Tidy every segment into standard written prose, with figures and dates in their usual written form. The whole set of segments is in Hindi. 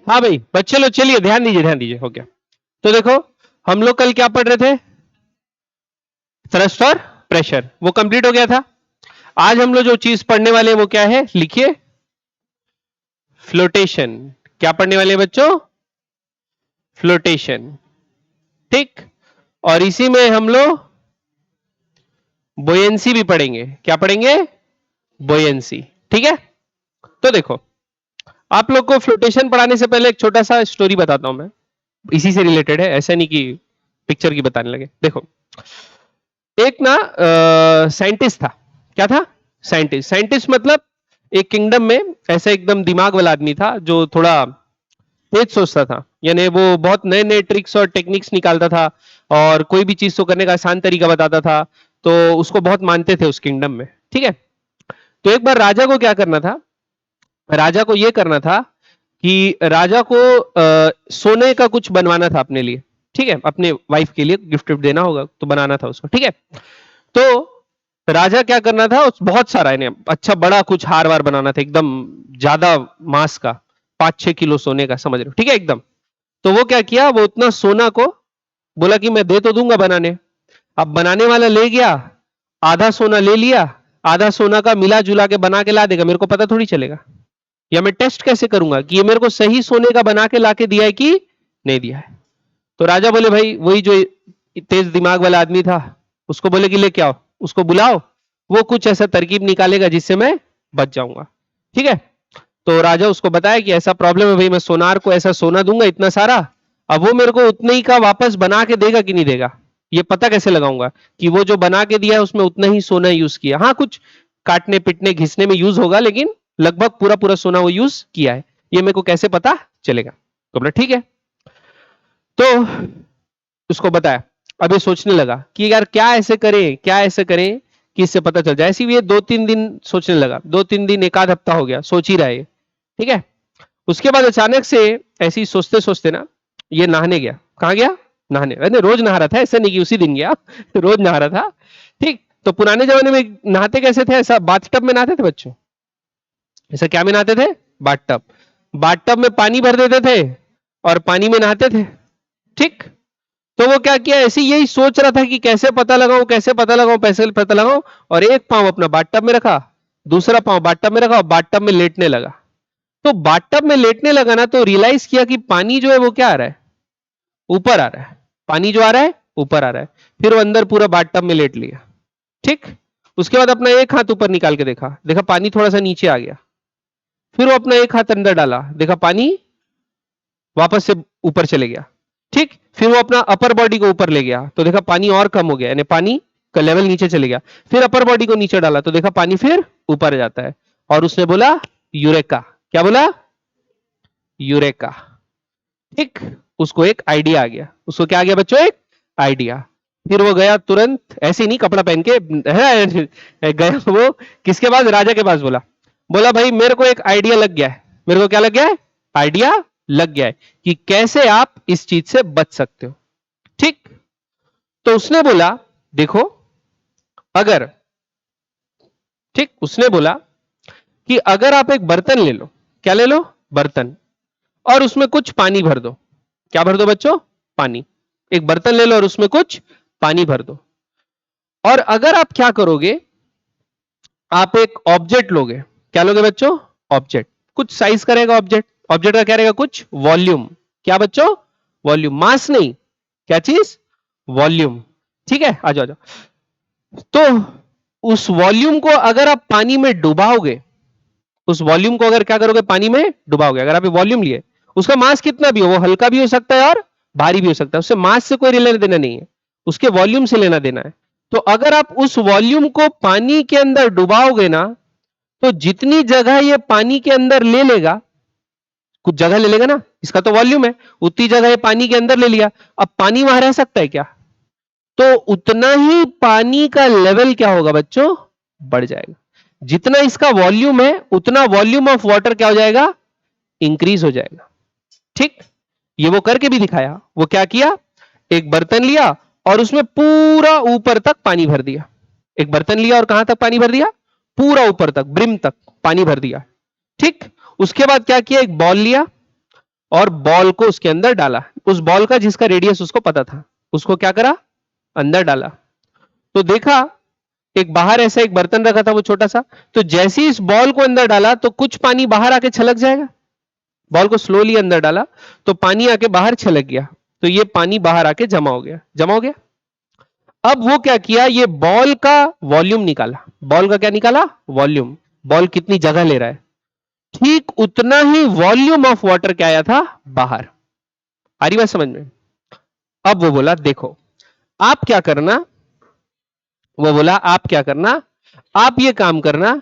हाँ भाई बच्चे लोग चलिए ध्यान दीजिए हो गया। तो देखो हम लोग कल क्या पढ़ रहे थे, थ्रस्ट और प्रेशर, वो कंप्लीट हो गया था। आज हम लोग जो चीज पढ़ने वाले हैं वो क्या है, लिखिए, फ्लोटेशन। क्या पढ़ने वाले हैं बच्चों, फ्लोटेशन। ठीक, और इसी में हम लोग बोयंसी भी पढ़ेंगे। क्या पढ़ेंगे, बोयंसी। ठीक है, तो देखो आप लोग को फ्लोटेशन पढ़ाने से पहले एक छोटा सा स्टोरी बताता हूं मैं, इसी से रिलेटेड है, ऐसा नहीं कि पिक्चर की बताने लगे। देखो एक ना साइंटिस्ट था। क्या था, साइंटिस्ट। साइंटिस्ट मतलब एक किंगडम में ऐसा एकदम दिमाग वाला आदमी था जो थोड़ा तेज सोचता था, यानी वो बहुत नए नए ट्रिक्स और टेक्निक्स निकालता था और कोई भी चीज को करने का आसान तरीका बताता था, तो उसको बहुत मानते थे उस किंगडम में। ठीक है, तो एक बार राजा को क्या करना था, राजा को यह करना था कि राजा को सोने का कुछ बनवाना था अपने लिए। ठीक है, अपने वाइफ के लिए गिफ्ट देना होगा तो बनाना था उसको। ठीक है, तो राजा क्या करना था, उस बहुत सारा इन्हें अच्छा बड़ा कुछ हार वार बनाना था, एकदम ज्यादा मास का, 5-6 किलो सोने का, समझ रहे हो। ठीक है एकदम। तो वो क्या किया, वो उतना सोना को बोला कि मैं दे तो दूंगा बनाने। अब बनाने वाला ले गया, आधा सोना ले लिया, आधा सोना का मिला जुला के बना के ला देगा, मेरे को पता थोड़ी चलेगा, या मैं टेस्ट कैसे करूंगा कि ये मेरे को सही सोने का बना के लाके दिया है कि नहीं दिया है। तो राजा बोले भाई, वही जो तेज दिमाग वाला आदमी था उसको बोले कि लेके आओ, उसको बुलाओ, वो कुछ ऐसा तरकीब निकालेगा जिससे मैं बच जाऊंगा। ठीक है, तो राजा उसको बताया कि ऐसा प्रॉब्लम है भाई, मैं सोनार को ऐसा सोना दूंगा इतना सारा, अब वो मेरे को उतने ही का वापस बना के देगा कि नहीं देगा, ये पता कैसे लगाऊंगा कि वो जो बना के दिया है उसमें उतना ही सोना यूज किया। हाँ कुछ काटने पिटने घिसने में यूज होगा, लेकिन लगभग पूरा पूरा सोना वो यूज किया है, ये मेरे को कैसे पता चलेगा। तो बोला ठीक है, तो उसको बताया। अब ये सोचने लगा कि यार क्या ऐसे करें, क्या ऐसे करें कि इससे पता चल जाए। ऐसे ये 2-3 दिन सोचने लगा, 2-3 दिन, एक आध हफ्ता हो गया, सोच ही रहा है। ठीक है, उसके बाद अचानक से ऐसे ही सोचते सोचते ना ये नहाने गया। कहाँ गया, नहाने। अरे रोज नहा रहा था, ऐसा नहीं कि उसी दिन गया रोज नहा रहा था। ठीक, तो पुराने जमाने में नहाते कैसे थे, ऐसा बाथटब में नहाते थे बच्चों, ऐसा क्या में नहाते थे, बाथटब। बाथटब में पानी भर देते थे और पानी में नहाते थे। ठीक, तो वो क्या किया, ऐसे यही सोच रहा था कि कैसे पता लगाऊं, कैसे पता लगाऊं, कैसे पता लगाऊं, और एक पांव अपना बाथटब में रखा, दूसरा पांव बाथटब में रखा और बाथटब में लेटने लगा। तो बाथटब में लेटने लगा ना, तो रियलाइज किया कि पानी जो है वो क्या आ रहा है, ऊपर आ रहा है। पानी जो आ रहा है ऊपर आ रहा है। फिर वो अंदर पूरा बाथटब में लेट लिया। ठीक, उसके बाद अपना एक हाथ ऊपर निकाल के देखा, देखा पानी थोड़ा सा नीचे आ गया। फिर वो अपना एक हाथ अंदर डाला, देखा पानी वापस से ऊपर चले गया। ठीक, फिर वो अपना अपर बॉडी को ऊपर ले गया तो देखा पानी और कम हो गया, यानी पानी का लेवल नीचे चले गया। फिर अपर बॉडी को नीचे डाला तो देखा पानी फिर ऊपर जाता है। और उसने बोला यूरेका। क्या बोला, यूरेका। ठीक, उसको एक आइडिया आ गया। उसको क्या आ गया बच्चों, एक आइडिया। फिर वो गया तुरंत, ऐसे ही नहीं कपड़ा पहन के है, गया वो किसके पास, राजा के पास। बोला बोला भाई मेरे को एक आइडिया लग गया है। मेरे को क्या लग गया है, आइडिया लग गया है कि कैसे आप इस चीज से बच सकते हो। ठीक, तो उसने बोला देखो अगर, ठीक उसने बोला कि अगर आप एक बर्तन ले लो, क्या ले लो, बर्तन, और उसमें कुछ पानी भर दो। क्या भर दो बच्चों, पानी। एक बर्तन ले लो और उसमें कुछ पानी भर दो। और अगर आप क्या करोगे, आप एक ऑब्जेक्ट लोगे। क्या लोगे बच्चों, ऑब्जेक्ट, कुछ साइज करेगा ऑब्जेक्ट। ऑब्जेक्ट का क्या रहेगा, कुछ वॉल्यूम। क्या बच्चों, वॉल्यूम, मास नहीं, क्या चीज, वॉल्यूम। ठीक है, आ जाओ आ जाओ। तो उस वॉल्यूम को अगर आप पानी में डुबाओगे, उस वॉल्यूम को अगर क्या करोगे, पानी में डुबाओगे। अगर आप वॉल्यूम लिए, उसका मास कितना भी हो, वो हल्का भी हो सकता है और भारी भी हो सकता है, उससे मास से कोई लेना देना नहीं है, उसके वॉल्यूम से लेना देना है। तो अगर आप उस वॉल्यूम को पानी के अंदर डुबाओगे ना, तो जितनी जगह ये पानी के अंदर ले लेगा, कुछ जगह ले लेगा ना, इसका तो वॉल्यूम है, उतनी जगह ये पानी के अंदर ले लिया। अब पानी वहां रह सकता है क्या, तो उतना ही पानी का लेवल क्या होगा बच्चों, बढ़ जाएगा। जितना इसका वॉल्यूम है उतना वॉल्यूम ऑफ वाटर क्या हो जाएगा, इंक्रीज हो जाएगा। ठीक, ये वो करके भी दिखाया। वो क्या किया, एक बर्तन लिया और उसमें पूरा ऊपर तक पानी भर दिया। एक बर्तन लिया और कहां तक पानी भर दिया, पूरा ऊपर तक, ब्रिम तक पानी भर दिया। ठीक, उसके बाद क्या किया, एक बॉल लिया, और बॉल को उसके अंदर डाला। उस बॉल का जिसका रेडियस उसको पता था, उसको क्या करा, अंदर डाला। तो देखा एक बाहर ऐसा एक बर्तन रखा था वो छोटा सा, तो जैसे ही इस बॉल को अंदर डाला तो कुछ पानी बाहर आके छलक जाएगा। बॉल को स्लोली अंदर डाला तो पानी आके बाहर छलक गया, तो ये पानी बाहर आके जमा हो गया, जमा हो गया। अब वो क्या किया, ये बॉल का वॉल्यूम निकाला। बॉल का क्या निकाला, वॉल्यूम। बॉल कितनी जगह ले रहा है, ठीक उतना ही वॉल्यूम ऑफ वाटर क्या आया था, बाहर। आ रही बात समझ में? अब वो बोला देखो आप क्या करना, वो बोला आप क्या करना, आप ये काम करना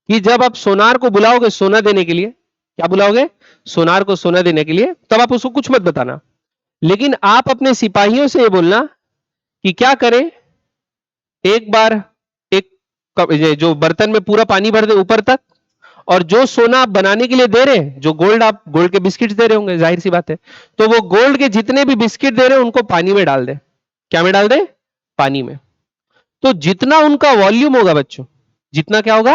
कि जब आप सोनार को बुलाओगे सोना देने के लिए, क्या बुलाओगे, सोनार को सोना देने के लिए, तब आप उसको कुछ मत बताना, लेकिन आप अपने सिपाहियों से ये बोलना कि क्या करें, एक बार ये जो बर्तन में पूरा पानी भर दे ऊपर तक, और जो सोना आप बनाने के लिए दे रहे हैं, जो गोल्ड, आप गोल्ड के बिस्किट्स दे रहे होंगे, जाहिर सी बात है, तो वो गोल्ड के जितने भी बिस्किट दे रहे हैं उनको पानी में डाल दे। क्या में डाल दे, पानी में। तो जितना उनका वॉल्यूम होगा बच्चों, जितना क्या होगा,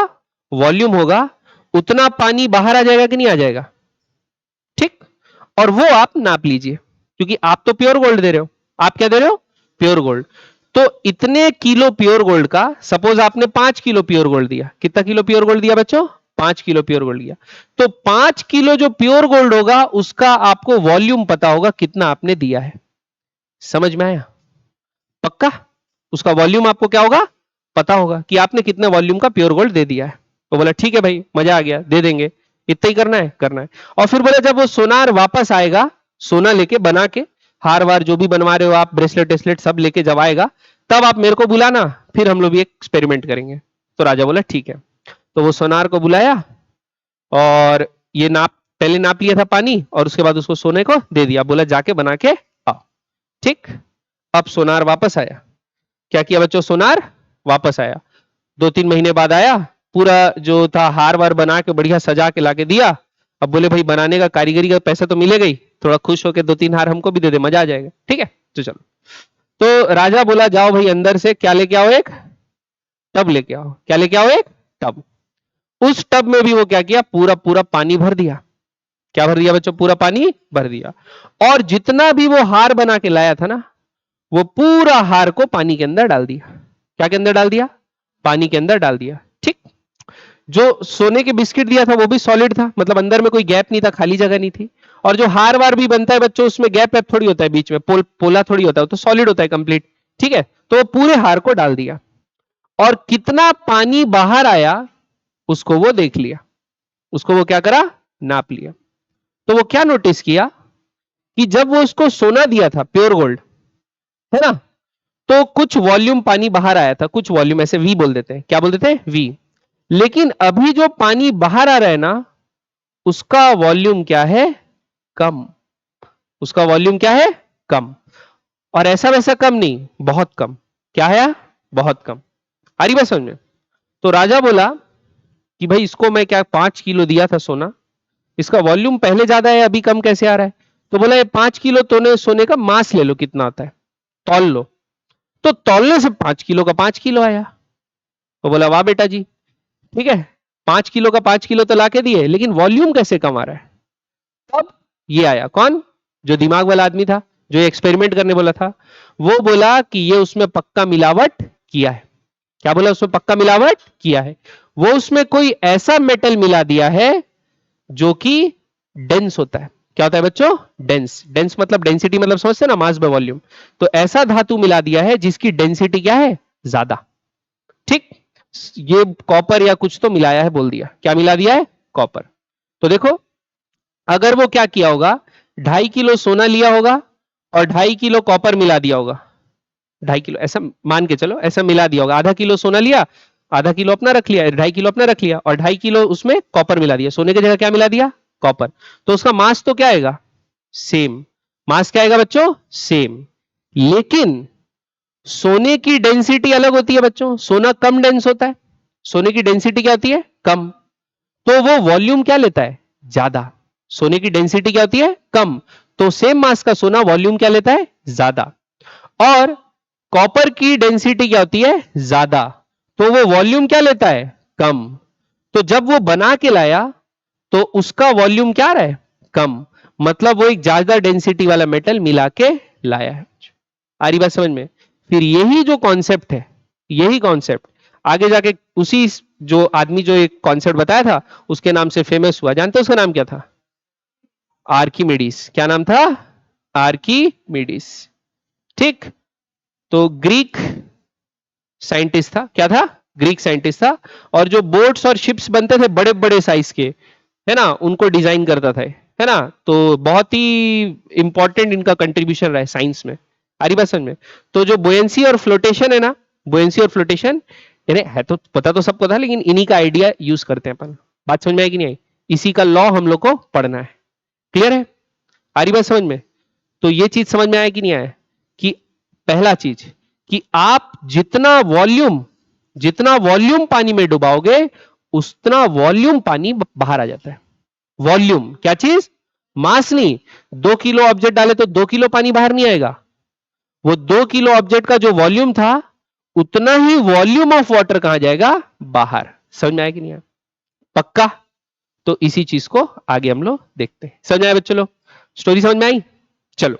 वॉल्यूम होगा, उतना पानी बाहर आ जाएगा कि नहीं आ जाएगा, ठीक। और वो आप नाप लीजिए, क्योंकि आप तो प्योर गोल्ड दे रहे हो। आप क्या दे रहे हो, प्योर गोल्ड। तो इतने किलो प्योर गोल्ड का, सपोज आपने 5 किलो प्योर गोल्ड दिया, कितना किलो प्योर गोल्ड दिया बच्चों, 5 किलो प्योर गोल्ड दिया, तो 5 किलो जो प्योर गोल्ड होगा उसका आपको वॉल्यूम पता होगा कितना आपने दिया है। समझ में आया, पक्का? उसका वॉल्यूम आपको क्या होगा, पता होगा कि आपने कितने वॉल्यूम का प्योर गोल्ड दे दिया है। तो बोला ठीक है भाई, मजा आ गया, दे देंगे, इतना ही करना है, करना है। और फिर बोला जब वो सोनार वापस आएगा, सोना लेके बना के, हार वार जो भी बनवा रहे हो आप, ब्रेसलेट वेस्लेट सब लेके जब आएगा, तब आप मेरे को बुलाना, फिर हम लोग भी एक एक्सपेरिमेंट करेंगे। तो राजा बोला ठीक है। तो वो सोनार को बुलाया और ये नाप, पहले नाप लिया था पानी, और उसके बाद उसको सोने को दे दिया, बोला जाके बना के आओ, ठीक। अब सोनार वापस आया, क्या किया बच्चों, सोनार वापस आया, 2-3 महीने बाद आया, पूरा जो था हार वार बना के बढ़िया सजा के लाके दिया। अब बोले भाई बनाने का कारीगरी का पैसा तो मिलेगा ही, थोड़ा खुश होके 2-3 हार हमको भी दे दे, मजा आ जाएगा, ठीक है। तो चलो, तो राजा बोला जाओ भाई अंदर से क्या लेके आओ, एक टब लेके आओ। क्या लेके आओ, एक टब। उस टब में भी वो क्या किया, पूरा पूरा पानी भर दिया। क्या भर दिया बच्चों, पूरा पानी भर दिया। और जितना भी वो हार बना के लाया था ना, वो पूरा हार को पानी के अंदर डाल दिया। क्या के अंदर डाल दिया, पानी के अंदर डाल दिया, ठीक। जो सोने के बिस्किट दिया था वो भी सॉलिड था, मतलब अंदर में कोई गैप नहीं था, खाली जगह नहीं थी। और जो हार वार भी बनता है बच्चों, उसमें गैप वैप थोड़ी होता है बीच में, पोला थोड़ी होता है, तो सॉलिड होता है कंप्लीट, ठीक है। तो वो पूरे हार को डाल दिया, और कितना पानी बाहर आया उसको वो देख लिया, उसको वो क्या करा, नाप लिया। तो वो क्या नोटिस किया कि जब वो उसको सोना दिया था प्योर गोल्ड, है ना, तो कुछ वॉल्यूम पानी बाहर आया था, कुछ वॉल्यूम, ऐसे वी बोल देते हैं, क्या बोल देते हैं, वी। लेकिन अभी जो पानी बाहर आ रहा है ना, उसका वॉल्यूम क्या है, कम। उसका वॉल्यूम क्या है, कम। और ऐसा वैसा कम नहीं, बहुत कम। क्या है, बहुत कम। आ रही बात समझ में? तो राजा बोला कि भाई इसको मैं क्या 5 किलो दिया था सोना, इसका वॉल्यूम पहले ज्यादा है, अभी कम कैसे आ रहा है? तो बोला ये 5 किलो तोने सोने का मास ले लो, कितना आता है, तौल लो। तो तौलने से 5 किलो का 5 किलो आया। तो बोला वाह बेटा जी, ठीक है, 5 किलो का 5 किलो तो लाके दिए, लेकिन वॉल्यूम कैसे कम आ रहा है? अब ये आया कौन, जो दिमाग वाला आदमी था, जो एक्सपेरिमेंट करने बोला था, वो बोला कि ये उसमें पक्का मिलावट किया है। क्या बोला, उसमें पक्का मिलावट किया है। वो उसमें कोई ऐसा मेटल मिला दिया है जो कि डेंस होता है। क्या होता है बच्चों, डेंस। डेंस मतलब डेंसिटी, मतलब समझते हैं ना, मास बाय वॉल्यूम। तो ऐसा धातु मिला दिया है जिसकी डेंसिटी क्या है, ज्यादा, ठीक। ये कॉपर या कुछ तो मिलाया है, बोल दिया, क्या मिला दिया है, कॉपर। तो देखो, अगर वो क्या किया होगा, 2.5 किलो सोना लिया होगा और 2.5 किलो कॉपर मिला दिया होगा, 2.5 किलो ऐसा मान के चलो, ऐसा मिला दिया होगा, आधा किलो सोना लिया, आधा किलो अपना रख लिया, 2.5 किलो अपना रख लिया, और 2.5 किलो उसमें कॉपर मिला दिया, सोने की जगह क्या मिला दिया, कॉपर। तो उसका मास तो क्या आएगा, सेम। मास क्या आएगा बच्चों, सेम। लेकिन सोने की डेंसिटी अलग होती है बच्चों, सोना कम डेंस होता है, सोने की डेंसिटी क्या होती है, कम। तो वो वॉल्यूम क्या लेता है, ज्यादा। सोने की डेंसिटी क्या होती है, कम। तो सेम मास का सोना वॉल्यूम क्या लेता है, ज्यादा। और कॉपर की डेंसिटी क्या होती है, ज्यादा, तो वो वॉल्यूम क्या लेता है, कम। तो जब वो बना के लाया तो उसका वॉल्यूम क्या आ रहा है, कम। मतलब वो एक ज्यादा डेंसिटी वाला मेटल मिला के लाया है। आ रही बात समझ में? फिर यही जो कॉन्सेप्ट है, यही कॉन्सेप्ट आगे जाके उसी जो आदमी जो एक कॉन्सेप्ट बताया था उसके नाम से फेमस हुआ। जानते हो उसका नाम क्या था? आर्किमिडीज। क्या नाम था? आर्किमिडीज। ठीक। तो ग्रीक साइंटिस्ट था। क्या था? ग्रीक साइंटिस्ट था। और जो बोट्स और शिप्स बनते थे बड़े बड़े साइज के, है ना, उनको डिजाइन करता था, है ना। तो बहुत ही इंपॉर्टेंट इनका कंट्रीब्यूशन रहा है साइंस में। आ रही बात समझ में? तो जो बुयंसी और फ्लोटेशन है ना, बुयंसी और फ्लोटेशन यानी है तो पता तो सबको था, लेकिन इन्हीं का आइडिया यूज करते हैं अपन। बात समझ में आई कि नहीं आई? इसी का लॉ हम लोग को पढ़ना है। क्लियर है? आ रही बात समझ में? तो ये चीज समझ में आया कि नहीं आया कि पहला चीज कि आप जितना वॉल्यूम पानी में डुबाओगे उतना वॉल्यूम पानी बाहर आ जाता है। वॉल्यूम क्या चीज? मास नहीं। 2 किलो ऑब्जेक्ट डाले तो 2 किलो पानी बाहर नहीं आएगा। वो 2 किलो ऑब्जेक्ट का जो वॉल्यूम था उतना ही वॉल्यूम ऑफ वाटर कहां जाएगा? बाहर। समझ में आया कि नहीं आया? पक्का? तो इसी चीज को आगे हम लोग देखते हैं। समझ में आया बच्चों लोग? स्टोरी समझ में आई? चलो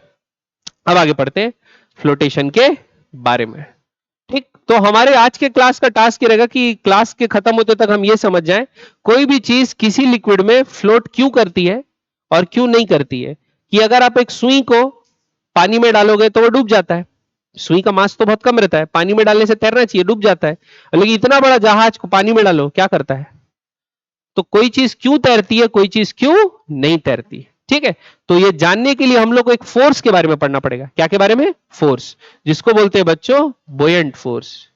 अब आगे पढ़ते हैं फ्लोटेशन के बारे में। ठीक। तो हमारे आज के क्लास का टास्क ये रहेगा कि क्लास के खत्म होते तक हम ये समझ जाएं कोई भी चीज किसी लिक्विड में फ्लोट क्यों करती है और क्यों नहीं करती है। कि अगर आप एक सुई को पानी में डालोगे तो वो डूब जाता है। सुई का मास तो बहुत कम रहता है, पानी में डालने से तैरना चाहिए, डूब जाता है। लेकिन इतना बड़ा जहाज को पानी में डालो क्या करता है? तो कोई चीज क्यों तैरती है, कोई चीज क्यों नहीं तैरती। ठीक है। तो ये जानने के लिए हम लोग को एक फोर्स के बारे में पढ़ना पड़ेगा। क्या के बारे में? फोर्स, जिसको बोलते हैं बच्चों बुयंट फोर्स।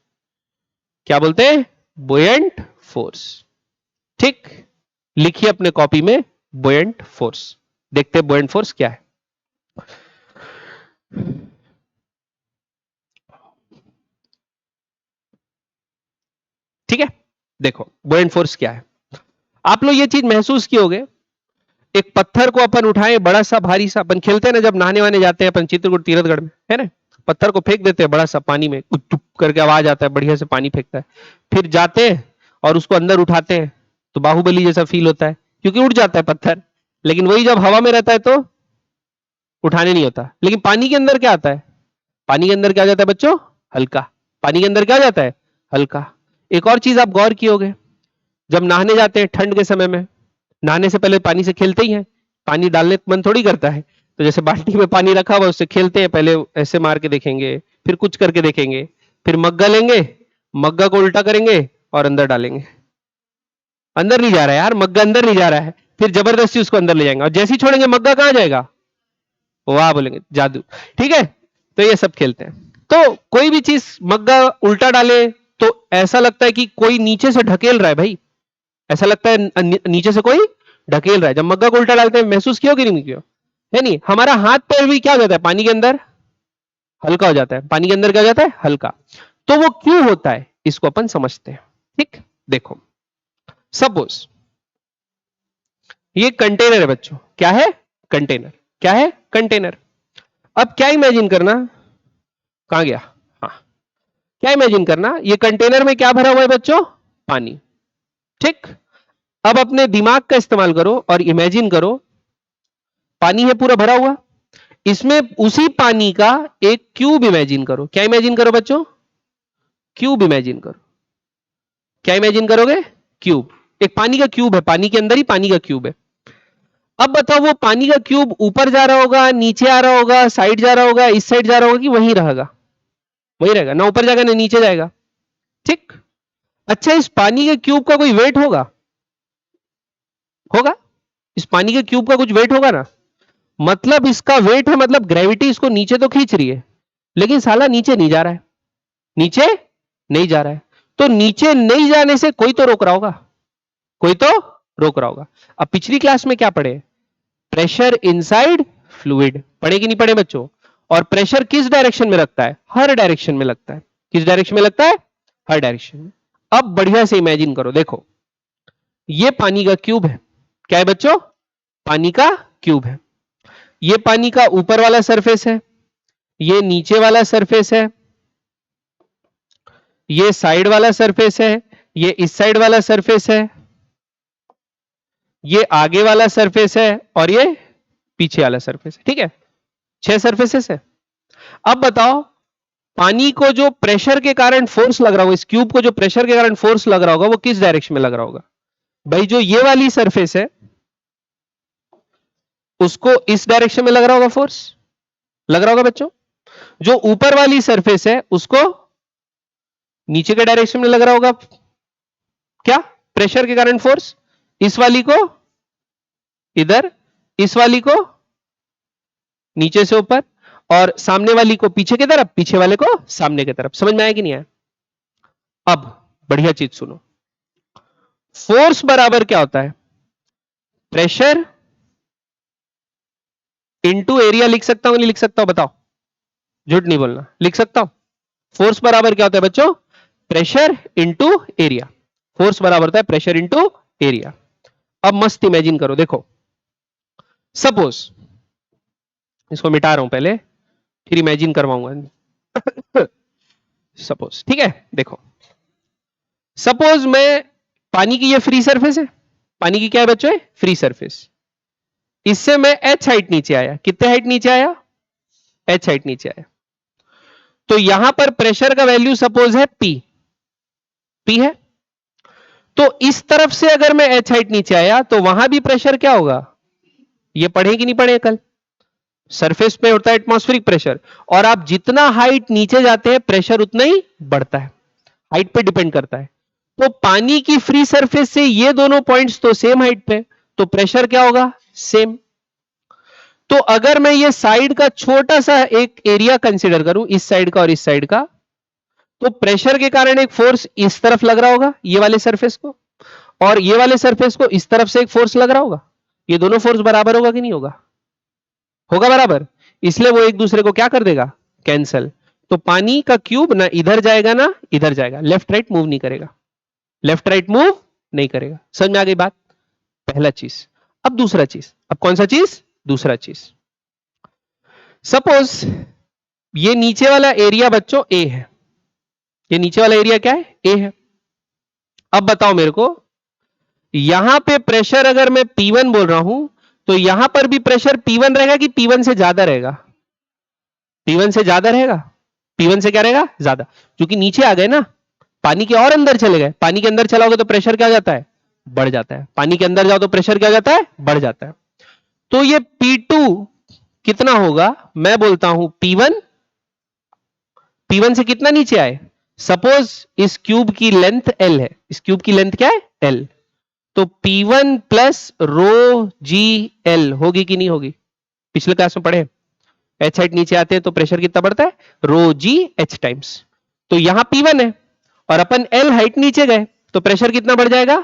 क्या बोलते हैं? बुयंट फोर्स। ठीक। लिखिए अपने कॉपी में बुयंट फोर्स। देखते हैं बुयंट फोर्स क्या है। ठीक है। देखो बुयंट फोर्स क्या है। आप लोग ये चीज महसूस किए होंगे, एक पत्थर को अपन उठाए बड़ा सा भारी सा, अपन खेलते हैं ना जब नहाने वाने जाते हैं अपन चित्रकूट तीरथगढ़ में, है ना, पत्थर को फेंक देते हैं बड़ा सा पानी में, टुप करके आवाज आता है, बढ़िया से पानी फेंकता है। फिर जाते हैं और उसको अंदर उठाते हैं तो बाहुबली जैसा फील होता है क्योंकि उड़ जाता है पत्थर। लेकिन वही जब हवा में रहता है तो उठाने नहीं होता। लेकिन पानी के अंदर क्या आता है? पानी के अंदर क्या जाता है बच्चों? हल्का। पानी के अंदर क्या जाता है? हल्का। एक और चीज आप गौर किए होंगे, जब नहाने जाते हैं ठंड के समय में, नहाने से पहले पानी से खेलते ही हैं, पानी डालने का मन थोड़ी करता है। तो जैसे बाल्टी में पानी रखा हुआ उससे खेलते हैं, पहले ऐसे मार के देखेंगे, फिर कुछ करके देखेंगे, फिर मग्गा लेंगे, मग्गा को उल्टा करेंगे और अंदर डालेंगे। अंदर नहीं जा रहा है यार, मग्गा अंदर नहीं जा रहा है, फिर जबरदस्ती उसको अंदर ले जाएंगे और जैसे ही छोड़ेंगे मग्गा कहां जाएगा? वाह बोलेंगे जादू। ठीक है। तो ये सब खेलते हैं। तो कोई भी चीज मग्गा उल्टा डाले तो ऐसा लगता है कि कोई नीचे से ढकेल रहा है भाई, ऐसा लगता है नीचे से कोई ढकेल रहा है। जब मग्गा को उल्टा डालते हैं महसूस किया कि नहीं किया? है नहीं? हमारा हाथ पैर भी क्या हो जाता है पानी के अंदर? हल्का हो जाता है। पानी के अंदर क्या हो जाता है? हल्का। तो वो क्यों होता है इसको अपन समझते हैं। ठीक। देखो सपोज ये कंटेनर है बच्चों। क्या है? कंटेनर। क्या है? कंटेनर। अब क्या इमेजिन करना, कहां गया? हाँ, क्या इमेजिन करना, ये कंटेनर में क्या भरा हुआ है बच्चों? पानी। ठीक। अब अपने दिमाग का इस्तेमाल करो और इमेजिन करो पानी है पूरा भरा हुआ, इसमें उसी पानी का एक क्यूब इमेजिन करो। क्या इमेजिन करो बच्चों? क्यूब इमेजिन करो। क्या इमेजिन करोगे? क्यूब। एक पानी का क्यूब है, पानी के अंदर ही पानी का क्यूब है। अब बताओ वो पानी का क्यूब ऊपर जा रहा होगा, नीचे आ रहा होगा, साइड जा रहा होगा, इस साइड जा रहा होगा कि वहीं रहेगा? वहीं रहेगा ना, ऊपर जाएगा ना नीचे जाएगा। ठीक। अच्छा इस पानी के क्यूब का कोई वेट होगा? होगा। इस पानी के क्यूब का कुछ वेट होगा ना, मतलब इसका वेट है, मतलब ग्रेविटी इसको नीचे तो खींच रही है, लेकिन साला नीचे नहीं जा रहा है। नीचे नहीं जा रहा है। तो नीचे नहीं जाने से कोई तो रोक रहा होगा, कोई तो रोक रहा होगा। अब पिछली क्लास में क्या पढ़े? प्रेशर इनसाइड फ्लूइड पढ़े कि नहीं पढ़े बच्चों? और प्रेशर किस डायरेक्शन में लगता है? हर डायरेक्शन में लगता है। किस डायरेक्शन में लगता है? हर डायरेक्शन में। अब बढ़िया से इमेजिन करो, देखो ये पानी का क्यूब है। क्या है बच्चों? पानी का क्यूब है। ये पानी का ऊपर वाला सरफेस है, ये नीचे वाला सरफेस है, ये साइड वाला सरफेस है, ये इस साइड वाला सरफेस है, ये आगे वाला सरफेस है और ये पीछे वाला सरफेस है, ठीक है। 6 सरफेसेस है। अब बताओ पानी को जो प्रेशर के कारण फोर्स लग रहा होगा, इस क्यूब को जो प्रेशर के कारण फोर्स लग रहा होगा वो किस डायरेक्शन में लग रहा होगा? भाई जो ये वाली सरफेस है उसको इस डायरेक्शन में लग रहा होगा, फोर्स लग रहा होगा बच्चों। जो ऊपर वाली सरफेस है उसको नीचे के डायरेक्शन में लग रहा होगा, क्या प्रेशर के कारण फोर्स। इस वाली को इधर, इस वाली को नीचे से ऊपर, और सामने वाली को पीछे की तरफ, पीछे वाले को सामने की तरफ। समझ में आया कि नहीं आया? अब बढ़िया चीज सुनो, फोर्स बराबर क्या होता है? Pressure into area. लिख सकता हूं नहीं लिख सकता हूं बताओ, झूठ नहीं बोलना, लिख सकता हूं। फोर्स बराबर क्या होता है बच्चों? Pressure into area. फोर्स बराबर होता है प्रेशर इंटू एरिया। अब मस्त इमेजिन करो, देखो सपोज, इसको मिटा रहा हूं पहले फिर इमेजिन करवाऊंगा। सपोज, ठीक है, देखो सपोज मैं, पानी की ये फ्री सरफेस है, पानी की क्या है बच्चों? Free surface. इससे मैं h हाइट नीचे आया। कितने हाइट नीचे आया? h हाइट नीचे आया। तो यहां पर प्रेशर का वैल्यू सपोज है P, P है। तो इस तरफ से अगर मैं h हाइट नीचे आया तो वहां भी प्रेशर क्या होगा? ये पढ़े कि नहीं पढ़े कल? सरफेस पे होता है एटमॉस्फेरिक प्रेशर, और आप जितना हाइट नीचे जाते हैं प्रेशर उतना ही बढ़ता है, हाइट पे डिपेंड करता है। तो पानी की फ्री सरफेस से ये दोनों पॉइंट्स तो सेम हाइट पे, तो प्रेशर क्या होगा? सेम। तो अगर मैं ये साइड का छोटा सा एक एरिया कंसीडर करूं, इस साइड का और इस साइड का, तो प्रेशर के कारण एक फोर्स इस तरफ लग रहा होगा ये वाले सरफेस को, और ये वाले सरफेस को इस तरफ से एक फोर्स लग रहा होगा। ये दोनों फोर्स बराबर होगा कि नहीं होगा? होगा बराबर। इसलिए वो एक दूसरे को क्या कर देगा? कैंसल। तो पानी का क्यूब ना इधर जाएगा ना इधर जाएगा, लेफ्ट राइट मूव नहीं करेगा, लेफ्ट राइट मूव नहीं करेगा। समझ में आ गई बात? पहला चीज। अब दूसरा चीज, अब कौन सा चीज? दूसरा चीज। सपोज ये नीचे वाला एरिया बच्चों ए है, ये नीचे वाला एरिया क्या है? ए है। अब बताओ मेरे को, यहां पे प्रेशर अगर मैं P1 बोल रहा हूं तो यहां पर भी प्रेशर P1 रहेगा कि P1 से ज्यादा रहेगा? P1 से ज्यादा रहेगा। P1 से क्या रहेगा? ज्यादा, क्योंकि नीचे आ गए ना, पानी के और अंदर चले गए। पानी के अंदर चलाओगे तो प्रेशर क्या हो जाता है? बढ़ जाता है। पानी के अंदर जाओ तो प्रेशर क्या हो जाता है? बढ़ जाता है। तो ये P2 कितना होगा? मैं बोलता हूं P1, P1 से कितना नीचे आए? सपोज इस क्यूब की लेंथ L है, इस क्यूब की लेंथ क्या है? L। तो P1 प्लस रो जी एल होगी कि नहीं होगी? पिछले क्लास में पढ़े, H हाइट नीचे आते हैं तो प्रेशर कितना बढ़ता है? रो जी एच टाइम्स। तो यहां P1 है और अपन L हाइट नीचे गए तो प्रेशर कितना बढ़ जाएगा?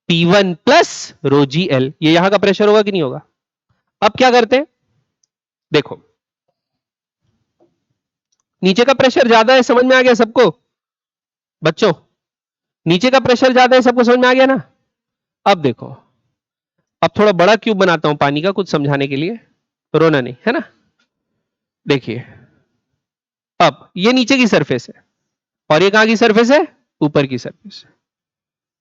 P1 प्लस रो जी एल। ये यहां का प्रेशर होगा कि नहीं होगा? अब क्या करते हैं, देखो नीचे का प्रेशर ज्यादा है, समझ में आ गया सबको बच्चों? नीचे का प्रेशर ज्यादा है, सबको समझ में आ गया ना? अब देखो, अब थोड़ा बड़ा क्यूब बनाता हूं पानी का कुछ समझाने के लिए, रोना नहीं है ना। देखिए अब ये नीचे की सरफेस है और ये कहां की सरफेस है? ऊपर की सरफेस।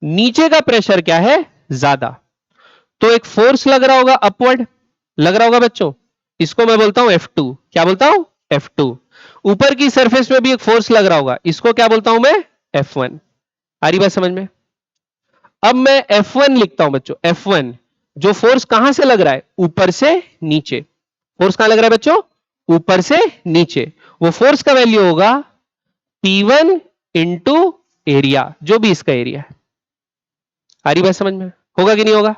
नीचे का प्रेशर क्या है? ज्यादा, तो एक फोर्स लग रहा होगा, अपवर्ड लग रहा होगा बच्चों। इसको मैं बोलता हूं F2। क्या बोलता हूं? F2। ऊपर की सरफेस में भी एक फोर्स लग रहा होगा, इसको क्या बोलता हूं मैं? F1। आ रही बात समझ में? अब मैं F1 लिखता हूं बच्चों, F1। जो फोर्स कहां से लग रहा है? ऊपर से नीचे। फोर्स कहां लग रहा है बच्चों? ऊपर से नीचे। वो फोर्स का वैल्यू होगा P1 इंटू एरिया, जो भी इसका एरिया है। आ रही बात समझ में? होगा कि नहीं होगा?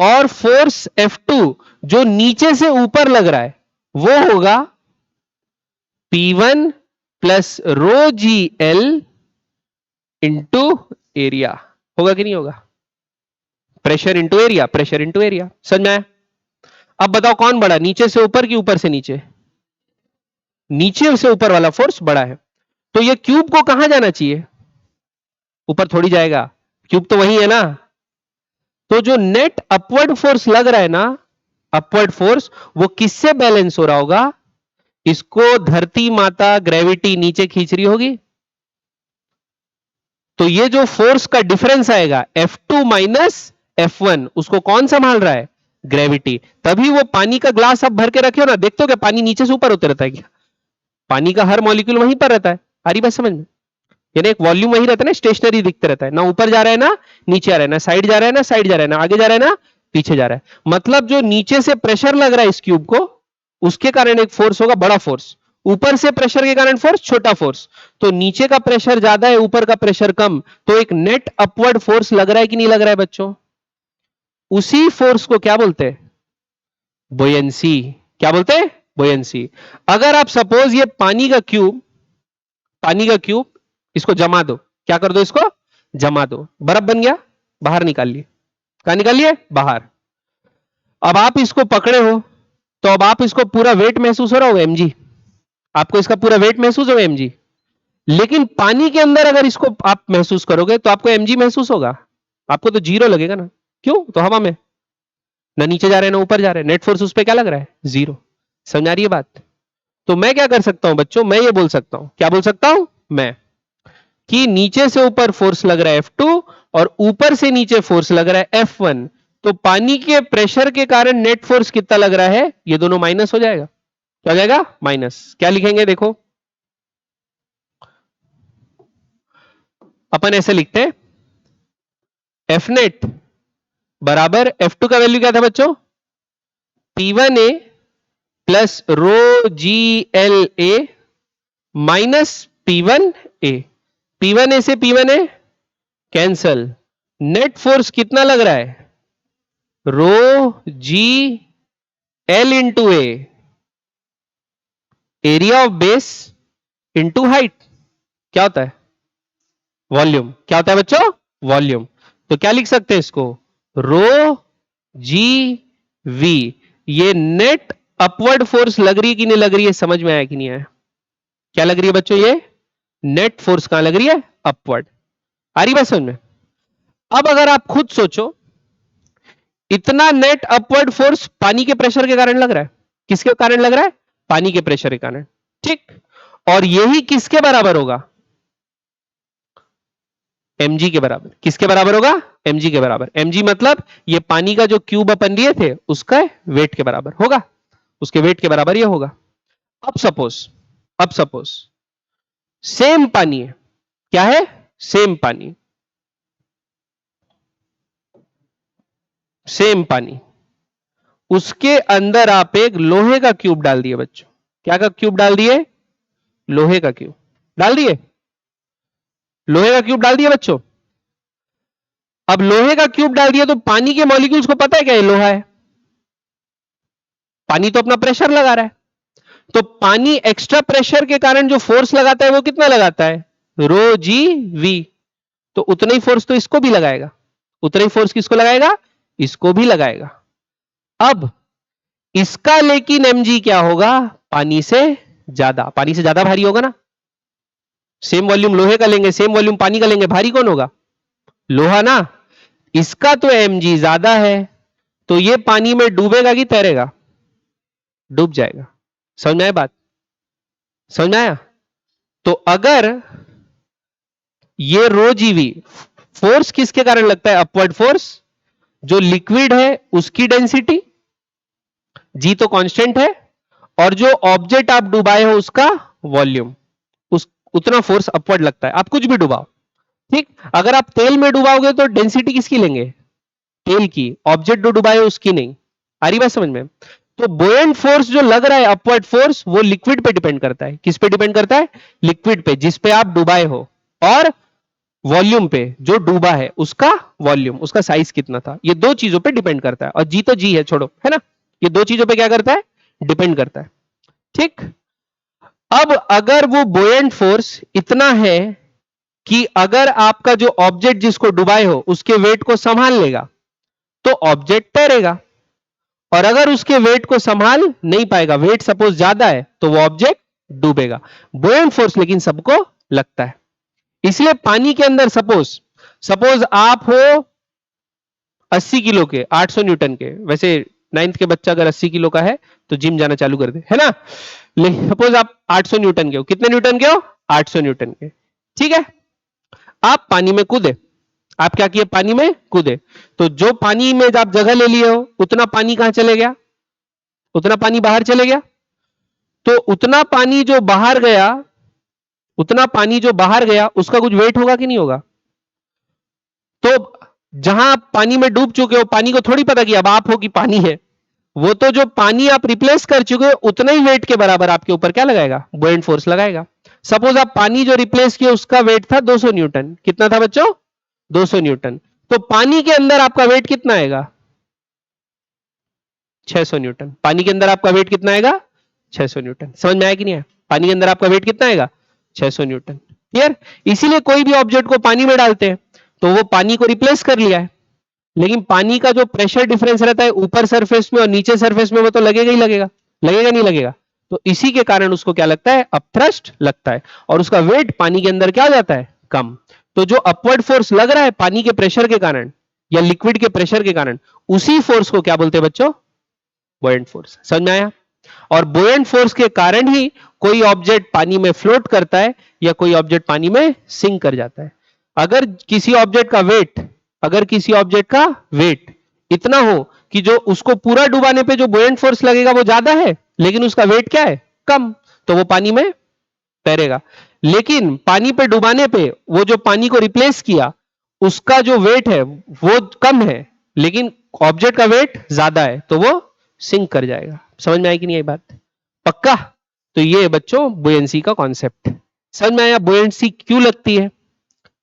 और फोर्स F2 जो नीचे से ऊपर लग रहा है वो होगा P1 प्लस रो जी एल इंटू एरिया। होगा कि नहीं होगा? Pressure into area, pressure into area. समझ में आया? अब बताओ कौन बड़ा, नीचे से ऊपर कि ऊपर से नीचे? नीचे से ऊपर वाला फोर्स बड़ा है। तो ये क्यूब को कहां जाना चाहिए? ऊपर थोड़ी जाएगा, क्यूब तो वही है ना। तो जो नेट अपवर्ड फोर्स लग रहा है ना, अपवर्ड फोर्स, वो किससे बैलेंस हो रहा होगा? इसको धरती माता ग्रेविटी नीचे खींच रही होगी, तो ये जो फोर्स का डिफरेंस आएगा F2 माइनस F1, उसको कौन संभाल रहा है? ग्रेविटी। तभी वो पानी का ग्लास आप भर के रखे हो ना, देखते हो क्या पानी नीचे से ऊपर होते रहता है क्या? पानी का हर मॉलिक्यूल वहीं पर रहता है। आ रही बात समझ में? यानी एक वॉल्यूम वही रहता है ना, स्टेशनरी दिखते रहता है, ना ऊपर जा रहा है ना नीचे आ रहा है, ना साइड जा रहा है ना साइड जा रहा है, ना आगे जा रहा है ना पीछे जा रहा है। मतलब जो नीचे से प्रेशर लग रहा है इस क्यूब को, उसके कारण एक फोर्स होगा बड़ा फोर्स, ऊपर से प्रेशर के कारण फोर्स छोटा फोर्स। तो नीचे का प्रेशर ज्यादा है, ऊपर का प्रेशर कम, तो एक नेट अपवर्ड फोर्स लग रहा है कि नहीं लग रहा है बच्चों? उसी फोर्स को क्या बोलते हैं? बुयंसी। क्या बोलते हैं? बुयंसी। अगर आप सपोज ये पानी का क्यूब इसको जमा दो, क्या कर दो इसको? जमा दो, बर्फ बन गया, बाहर निकाल लिए। कहां निकालिए? बाहर। अब आप इसको पकड़े हो, तो अब आप इसको पूरा वेट महसूस हो रहा होगा एमजी, आपको इसका पूरा वेट महसूस होगा एमजी। लेकिन पानी के अंदर अगर इसको आप महसूस करोगे तो आपको एमजी महसूस होगा? आपको तो जीरो लगेगा ना। क्यों? तो हवा में ना नीचे जा रहे हैं ना ऊपर जा रहे हैं, नेट फोर्स उस पर क्या लग रहा है? जीरो। समझ आ रही है बात? तो मैं क्या कर सकता हूं बच्चों, मैं ये बोल सकता हूं, क्या बोल सकता हूं मैं, कि नीचे से ऊपर फोर्स लग रहा है F2 और ऊपर से नीचे फोर्स लग रहा है F1। तो पानी के प्रेशर के कारण नेट फोर्स कितना लग रहा है? ये दोनों माइनस हो जाएगा। क्या हो जाएगा? माइनस। क्या लिखेंगे देखो, अपन ऐसे लिखते हैं, एफ नेट बराबर F2 का वैल्यू क्या था बच्चों? P1A plus row g L A minus P1A। P1A से P1A कैंसल, नेट फोर्स कितना लग रहा है? Rho g l into A, area of base into height. क्या होता है? वॉल्यूम। क्या होता है बच्चों? वॉल्यूम। तो क्या लिख सकते हैं इसको? रो जी वी। ये नेट अपवर्ड फोर्स लग रही है कि नहीं लग रही है? समझ में आया कि नहीं आया? क्या लग रही है बच्चों? ये नेट फोर्स कहां लग रही है? अपवर्ड। आ रही बात समझ में? अब अगर आप खुद सोचो, इतना नेट अपवर्ड फोर्स पानी के प्रेशर के कारण लग रहा है। किसके कारण लग रहा है? पानी के प्रेशर के कारण। ठीक। और यही किसके बराबर होगा? mg के बराबर। किसके बराबर होगा? mg के बराबर। mg मतलब ये पानी का जो क्यूब अपन लिए थे उसका वेट के बराबर होगा, उसके वेट के बराबर ये होगा। अब सपोज सेम पानी है। क्या है? सेम पानी। सेम पानी, उसके अंदर आप एक लोहे का क्यूब डाल दिए बच्चों। क्या का क्यूब डाल दिए? लोहे का क्यूब डाल दिए। लोहे का क्यूब डाल दिए बच्चों। अब लोहे का क्यूब डाल दिया तो पानी के मॉलिक्यूल्स को पता है क्या ये लोहा है? पानी तो अपना प्रेशर लगा रहा है। तो पानी एक्स्ट्रा प्रेशर के कारण जो फोर्स लगाता है वो कितना लगाता है? Rho ji we. तो उतना ही फोर्स तो इसको भी लगाएगा। उतना ही फोर्स किसको लगाएगा? इसको भी लगाएगा। अब इसका लेकिन mg क्या होगा? पानी से ज्यादा। पानी से ज्यादा भारी होगा ना। सेम वॉल्यूम लोहे का लेंगे, सेम वॉल्यूम पानी का लेंगे, भारी कौन होगा? लोहा ना। इसका तो mg ज्यादा है, तो ये पानी में डूबेगा कि तैरेगा? डूब जाएगा। समझ में आया बात? समझ में आया? तो अगर ये रो जीवी फोर्स किसके कारण लगता है? Upward force. जो लिक्विड है उसकी डेंसिटी जी तो कांस्टेंट है, और जो ऑब्जेक्ट आप डुबाए हो उसका वॉल्यूम, उस उतना फोर्स अपवर्ड लगता है। आप कुछ भी डुबाओ, ठीक। अगर आप तेल में डुबाओगे तो डेंसिटी किसकी लेंगे? तेल की। ऑब्जेक्ट जो डुबाए हो उसकी नहीं। आ रही बात समझ में? तो बोएंट फोर्स जो लग रहा है अपवर्ड फोर्स, वो लिक्विड पे डिपेंड करता है। किस पे डिपेंड करता है? लिक्विड पे, जिस पे आप डुबाए हो, और वॉल्यूम पे, जो डूबा है उसका वॉल्यूम, उसका साइज कितना था। ये दो चीजों पे डिपेंड करता है। और जी तो जी है, छोड़ो, है ना। ये दो चीजों पे क्या करता है? डिपेंड करता है। ठीक। अब अगर वो बोएंट फोर्स इतना है कि अगर आपका जो ऑब्जेक्ट जिसको डुबाए हो उसके वेट को संभाल लेगा तो ऑब्जेक्ट तैरेगा, और अगर उसके वेट को संभाल नहीं पाएगा, वेट सपोज ज्यादा है, तो वो ऑब्जेक्ट डूबेगा। बोएंट फोर्स लेकिन सबको लगता है। इसलिए पानी के अंदर सपोज सपोज आप हो 80 किलो के, 800 न्यूटन के। वैसे 9th के बच्चा अगर 80 किलो का है तो जिम जाना चालू कर दे, है ना। लेकिन सपोज आप 800 न्यूटन के हो। कितने न्यूटन के हो? 800 न्यूटन के। ठीक है। आप पानी में कूदे, आप क्या किए, पानी में कूदे, तो जो पानी में आप जगह ले लिए हो उतना पानी कहां चले गया, उतना पानी बाहर चले गया। तो उतना पानी जो बाहर गया, उतना पानी जो बाहर गया उसका कुछ वेट होगा कि नहीं होगा। तो जहां आप पानी में डूब चुके हो, पानी को थोड़ी पता कि अब आप हो कि पानी है, वो तो जो पानी आप रिप्लेस कर चुके हो उतना ही वेट के बराबर आपके ऊपर क्या लगाएगा, बुओयंट फोर्स लगाएगा। सपोज आप पानी जो रिप्लेस किए उसका वेट था 200 न्यूटन, कितना था बच्चों, 200 न्यूटन। तो पानी के अंदर आपका वेट कितना आएगा, 600 न्यूटन। पानी के अंदर आपका वेट कितना आएगा, 600 न्यूटन। समझ में आया कि नहीं आया, पानी के अंदर आपका वेट कितना आएगा, 600 न्यूटन। क्लियर। इसीलिए कोई भी ऑब्जेक्ट को पानी में डालते हैं तो वो पानी को रिप्लेस कर लिया है, लेकिन पानी का जो प्रेशर डिफरेंस रहता है ऊपर सरफेस में और नीचे सरफेस में, वो तो लगेगा ही लगेगा, लगेगा नहीं लगेगा। तो इसी के कारण उसको क्या लगता है, अपथ्रस्ट लगता है, और उसका वेट पानी के अंदर क्या हो जाता है, कम। तो जो अपवर्ड फोर्स लग रहा है पानी के प्रेशर के कारण या लिक्विड के प्रेशर के कारण, उसी फोर्स को क्या बोलते हैं बच्चों, बुओयंट फोर्स। समझ में आया। और बुओयंट फोर्स के कारण ही कोई ऑब्जेक्ट पानी में फ्लोट करता है या कोई ऑब्जेक्ट पानी में सिंक कर जाता है। अगर किसी ऑब्जेक्ट का वेट, अगर किसी ऑब्जेक्ट का वेट इतना हो कि जो उसको पूरा डुबाने पे जो बुओयंट फोर्स लगेगा वो ज्यादा है, लेकिन उसका वेट क्या है, कम, तो वो पानी में तैरेगा। लेकिन पानी पे डुबाने पे वो जो पानी को रिप्लेस किया उसका जो वेट है वो कम है, लेकिन ऑब्जेक्ट का वेट ज्यादा है, तो वो सिंक कर जाएगा। समझ में आई कि नहीं आई बात, पक्का। तो ये है बच्चों बुयंसी का कॉन्सेप्ट। समझ में आया बुयंसी क्यों लगती है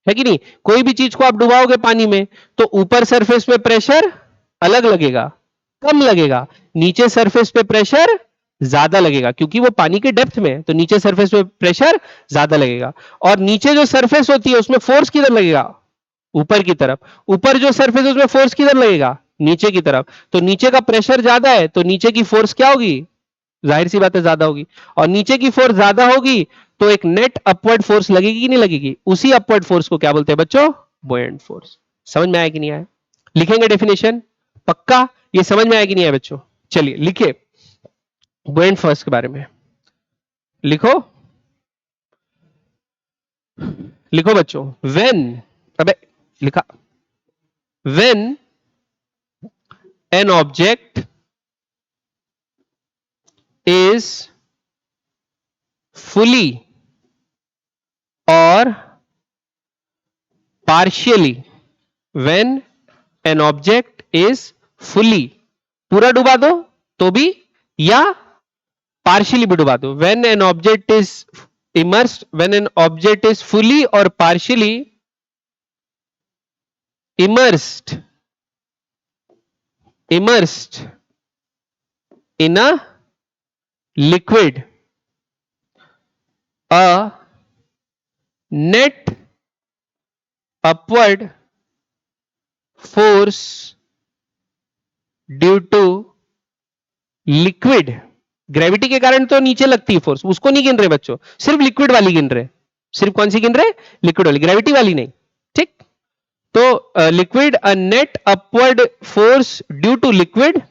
कि नहीं। कोई भी चीज को आप डुबाओगे पानी में तो ऊपर सरफेस पे प्रेशर अलग लगेगा, कम लगेगा, नीचे सरफेस पे प्रेशर ज्यादा लगेगा, क्योंकि वो पानी के डेप्थ में है तो नीचे सरफेस पे प्रेशर ज्यादा लगेगा। और नीचे जो सरफेस होती है उसमें फोर्स किधर लगेगा, ऊपर की तरफ। ऊपर जो सरफेस है उसमें फोर्स किधर लगेगा, नीचे की तरफ। तो नीचे का प्रेशर ज्यादा है तो नीचे की फोर्स क्या होगी, जाहिर सी बात है ज्यादा होगी। और नीचे की फोर्स ज्यादा होगी तो एक नेट अपवर्ड फोर्स लगेगी कि नहीं लगेगी, उसी अपवर्ड फोर्स को क्या बोलते हैं बच्चों, बुओयंट फोर्स। समझ में आया कि नहीं आया, लिखेंगे डेफिनेशन, पक्का। ये समझ में आया कि नहीं आया बच्चों, चलिए लिखे बुओयंट फोर्स के बारे में, लिखो, लिखो बच्चों। व्हेन, अबे लिखा, when an object is fully or partially, when an object is fully, पूरा डुबा दो तो भी, या partially भी डुबा दो, when an object is immersed, when an object is fully or partially immersed, immersed in a liquid, a net upward force due to liquid, gravity के कारण तो नीचे लगती है फोर्स, उसको नहीं गिन रहे बच्चों, सिर्फ लिक्विड वाली गिन रहे। सिर्फ कौन सी गिन रहे, लिक्विड वाली, ग्रेविटी वाली नहीं, ठीक। तो liquid, a net upward force due to liquid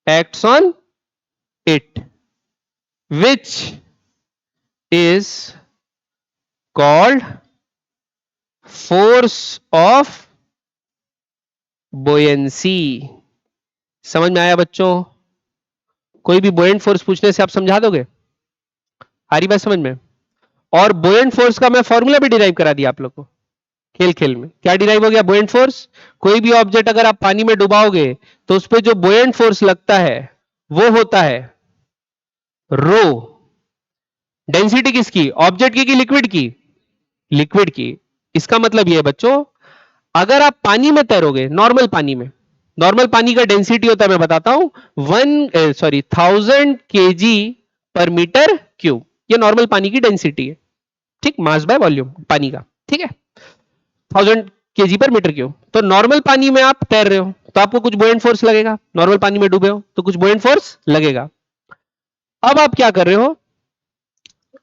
acts on it, which is called force of buoyancy. समझ में आया बच्चों, कोई भी बुयंट फोर्स पूछने से आप समझा दोगे, आ रही बात समझ में। और बुयंट फोर्स का मैं फॉर्मूला भी डिराइव करा दिया आप लोग को खेल खेल में। क्या डिराइव हो गया बुयंट फोर्स, कोई भी ऑब्जेक्ट अगर आप पानी में डुबाओगे तो उस पर जो बुयंट फोर्स लगता है वो होता है रो। डेंसिटी किसकी, ऑब्जेक्ट की लिक्विड की, लिक्विड की। इसका मतलब ये है बच्चों, अगर आप पानी में तैरोगे, नॉर्मल पानी में, नॉर्मल पानी का डेंसिटी होता है मैं बताता हूं 1000 kg पर मीटर क्यूब, ये नॉर्मल पानी की डेंसिटी है, ठीक, मास बाय वॉल्यूम पानी का, ठीक है, 1000 kg पर मीटर क्यूब। तो नॉर्मल पानी में आप तैर रहे हो तो आपको कुछ बुयंट फोर्स लगेगा, नॉर्मल पानी में डूबे हो तो कुछ बुयंट फोर्स लगेगा। अब आप क्या कर रहे हो,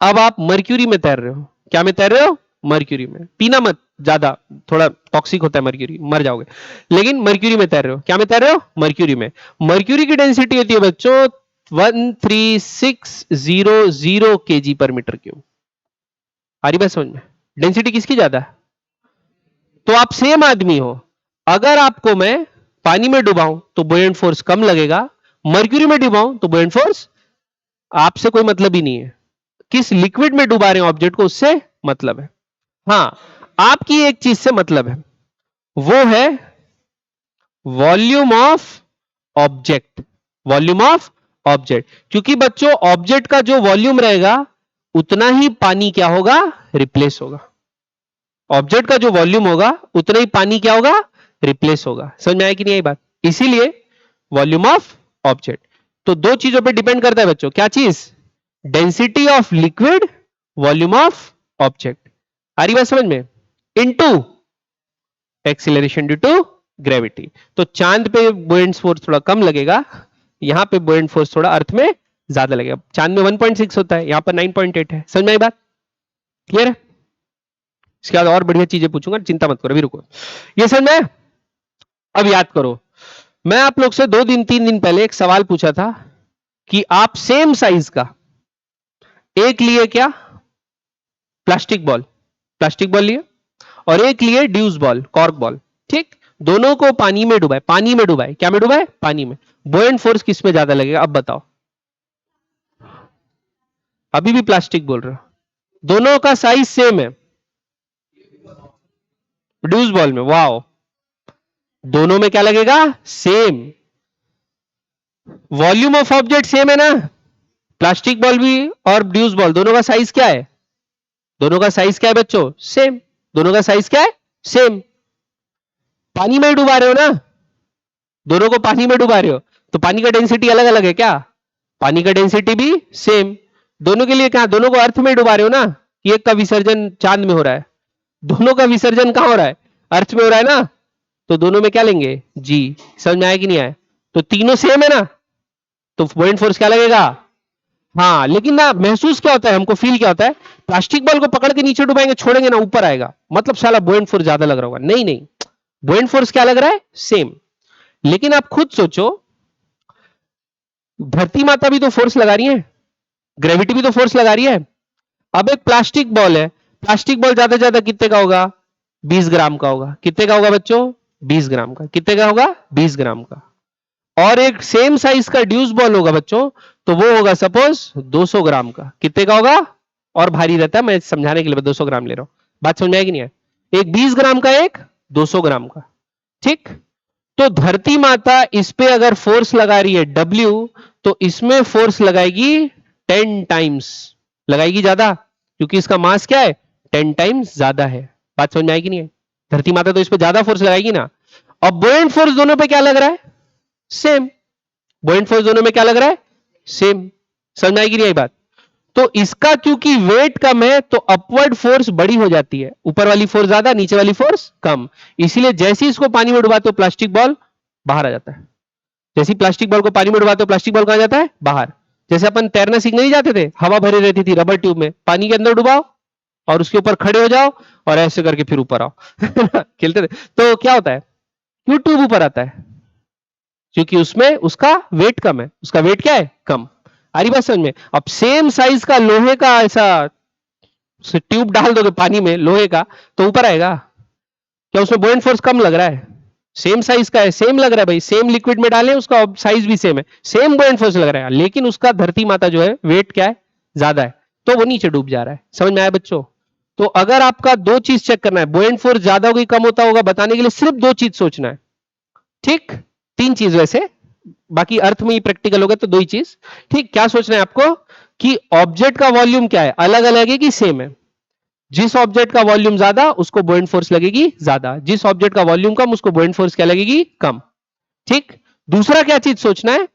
अब आप मर्क्यूरी में तैर रहे हो, क्या में तैर रहे हो, मर्क्यूरी में। पीना मत ज्यादा, थोड़ा टॉक्सिक होता है मर्क्यूरी, मर जाओगे। लेकिन मर्क्यूरी में तैर रहे हो, क्या में तैर रहे हो, मर्क्यूरी में। मर्क्यूरी की डेंसिटी होती है बच्चों 13600 kg पर मीटर क्यूब। आ रही बात समझ में, डेंसिटी किसकी ज्यादा है, तो आप सेम आदमी हो, अगर आपको मैं पानी में डुबाऊं तो बुओयंट फोर्स कम लगेगा, मर्क्यूरी में डुबाऊं तो बुओयंट फोर्स, आपसे कोई मतलब ही नहीं है, किस लिक्विड में डुबा रहे हो ऑब्जेक्ट को उससे मतलब है। हां, आपकी एक चीज से मतलब है, वो है volume of object, volume of object, क्योंकि बच्चों ऑब्जेक्ट का जो वॉल्यूम रहेगा उतना ही पानी क्या होगा, रिप्लेस होगा। ऑब्जेक्ट का जो वॉल्यूम होगा उतना ही पानी क्या होगा, रिप्लेस होगा। समझ में आया कि नहीं आई बात? इसीलिए वॉल्यूम ऑफ ऑब्जेक्ट, तो दो चीजों पे डिपेंड करता है बच्चों, क्या चीज, density of liquid, volume of object. आ रही बात समझ में? Into acceleration due to gravity. तो चांद पे बुओयंट फोर्स थोड़ा कम लगेगा, यहां पे बुओयंट फोर्स थोड़ा अर्थ में ज्यादा लगेगा। चांद में 1.6 होता है, यहां पर 9.8 है। समझ में आई बात? क्लियर है? इसके बाद और बढ़िया चीजें पूछूंगा, चिंता मत करो, अभी रुको। ये समझ में? अब याद करो, मैं आप लोग से 2 दिन 3 दिन पहले एक सवाल पूछा था कि आप सेम साइज का एक लिए क्या, प्लास्टिक बॉल लिए, और एक लिए ड्यूस बॉल, कॉर्क बॉल, ठीक, दोनों को पानी में डुबाए, पानी में डुबाए, क्या में डुबाए, पानी में। बुओयंट फोर्स किस में ज्यादा लगेगा, अब बताओ। अभी भी प्लास्टिक बोल रहे हो, दोनों का साइज सेम है, ड्यूस बॉल में, वाओ, दोनों में क्या लगेगा, same. Volume of object same है ना, प्लास्टिक बॉल भी और ड्यूस बॉल दोनों का साइज क्या है, दोनों का साइज क्या है बच्चों, सेम। दोनों का साइज क्या है, सेम। पानी में डुबा रहे हो ना, दोनों को पानी में डुबा रहे हो, तो पानी का डेंसिटी अलग अलग है क्या, पानी का डेंसिटी भी सेम। दोनों के लिए क्या, दोनों को अर्थ में डुबा रहे हो ना, एक का विसर्जन चांद में हो रहा है, दोनों का विसर्जन कहां हो रहा है, अर्थ में हो रहा है ना, तो दोनों में क्या लेंगे, जी। समझ में आया कि नहीं आया? तो तीनों सेम है ना, तो बुओयंट फोर्स क्या लगेगा, हाँ। लेकिन ना महसूस क्या होता है हमको, फील क्या होता है, प्लास्टिक बॉल को पकड़ के नीचे डुबाएंगे, छोड़ेंगे ना ऊपर आएगा, मतलब साला बुओयंट फोर्स ज्यादा लग रहा होगा। नहीं नहीं, बुओयंट फोर्स क्या लग रहा है, सेम। लेकिन आप खुद सोचो, धरती माता भी तो फोर्स लगा रही है, ग्रेविटी भी तो फोर्स लगा रही है। अब एक प्लास्टिक बॉल है, प्लास्टिक बॉल ज्यादा से ज्यादा कितने का होगा, 20 ग्राम का होगा। कितने का होगा बच्चों, 20 ग्राम का। कितने का होगा, 20 ग्राम का। और एक सेम साइज का ड्यूस बॉल होगा बच्चों, तो वो होगा सपोज 200 ग्राम का। कितने का होगा, और भारी रहता है, मैं समझाने के लिए 200 ग्राम ले रहा हूं, बात समझ में आएगी नहीं है? एक 20 ग्राम का, एक 200 ग्राम का, ठीक। तो धरती माता इस पे अगर फोर्स लगा रही है W, तो इसमें फोर्स लगाएगी 10 टाइम्स, लगाएगी ज्यादा, क्योंकि इसका मास क्या है, 10 टाइम्स ज्यादा है। बात समझ में आएगी नहीं है? धरती माता तो इस पे ज्यादा फोर्स लगाएगी ना। अब बुओयंट फोर्स दोनों पे क्या लग रहा है, सेम। बुओयंट फोर्स दोनों में क्या लग रहा है, सेम। समझ में आएगी नहीं आई बात? तो इसका क्योंकि वेट कम है, तो अपवर्ड फोर्स बड़ी हो जाती है, ऊपर वाली फोर्स ज्यादा, नीचे वाली फोर्स कम। इसीलिए जैसे ही इसको पानी में डुबाते हो प्लास्टिक बॉल बाहर आ जाता है। जैसे ही प्लास्टिक बॉल को पानी में डुबाते हो प्लास्टिक बॉल कहां जाता है, बाहर। जैसे अपन तैरना सीखने नहीं जाते थे, हवा भरी रहती थी रबर ट्यूब में, पानी के अंदर डुबाओ और उसके ऊपर खड़े हो जाओ और ऐसे करके फिर ऊपर आओ खेलते थे, तो क्या होता है, क्यों ट्यूब ऊपर आता है, क्योंकि उसमें उसका वेट कम है। उसका वेट क्या है, कम। आ रही बात समझ में? अब सेम साइज का लोहे का ऐसा ट्यूब डाल दोगे पानी में लोहे का, तो ऊपर आएगा क्या, उसमें बुओयंट फोर्स कम लग रहा है, सेम साइज का है, सेम लग रहा है भाई, सेम लिक्विड में डालें, उसका साइज भी सेम है, सेम बुओयंट फोर्स लग रहा है, लेकिन उसका धरती माता जो है वेट क्या है, ज्यादा है, तो वो नीचे डूब जा रहा है। समझ में आया बच्चों? तो अगर आपका दो चीज चेक करना है, बुओयंट फोर्स ज्यादा होगी कम होता होगा, बताने के लिए सिर्फ दो चीज सोचना है, ठीक। तीन चीज वैसे, बाकी अर्थ में ही प्रैक्टिकल होगा, तो दो ही चीज, ठीक। क्या सोचना है आपको कि ऑब्जेक्ट का वॉल्यूम क्या है, अलग अलग है कि सेम है। जिस ऑब्जेक्ट का वॉल्यूम ज्यादा उसको बुओयंट फोर्स लगेगी ज्यादा, जिस ऑब्जेक्ट का वॉल्यूम कम उसको बुओयंट फोर्स क्या लगेगी, कम, ठीक। दूसरा क्या चीज सोचना है,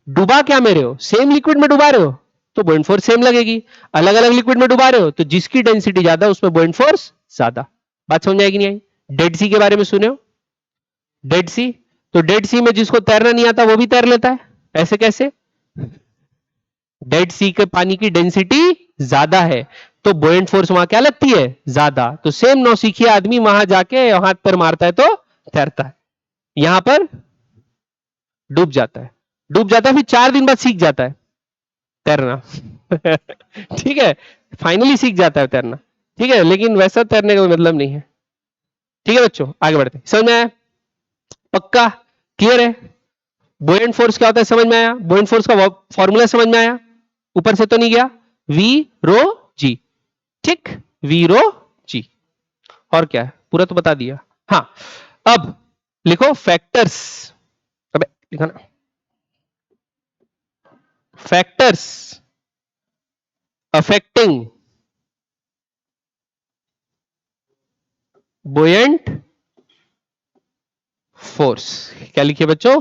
डुबा क्या में रहे हो, सेम लिक्विड में डुबा रहे हो तो बुओयंट फोर्स सेम लगेगी, अलग अलग लिक्विड में डुबा रहे हो तो जिसकी डेंसिटी ज्यादा उसमें बुओयंट फोर्स ज्यादा। बात समझ आएगी नहीं आई? डेड सी के बारे में सुने हो, डेड सी, तो डेड सी में जिसको तैरना नहीं आता वो भी तैर लेता है, ऐसे कैसे, डेड सी के पानी की डेंसिटी ज्यादा है, तो बुओयंट फोर्स वहां क्या लगती है, ज्यादा। तो सेम नौसिखिया आदमी वहां जाके हाथ पैर मारता है तो तैरता है, यहां पर डूब जाता है, डूब जाता है, फिर 4 दिन बाद सीख जाता है तैरना ठीक है, फाइनली सीख जाता है तैरना, ठीक है, लेकिन वैसा तैरने का कोई मतलब नहीं है। ठीक है बच्चों, आगे बढ़ते हैं। समझ में आया? पक्का क्लियर है? बुओयंट फोर्स क्या होता है समझ में आया? बुओयंट फोर्स का फॉर्मूला समझ में आया? ऊपर से तो नहीं गया? वी रो जी, ठीक, वी रो जी। और क्या है, पूरा तो बता दिया। हाँ, अब लिखो फैक्टर्स। अबे लिखा ना, फैक्टर्स अफेक्टिंग बुओयंट फोर्स। क्या लिखिए बच्चों?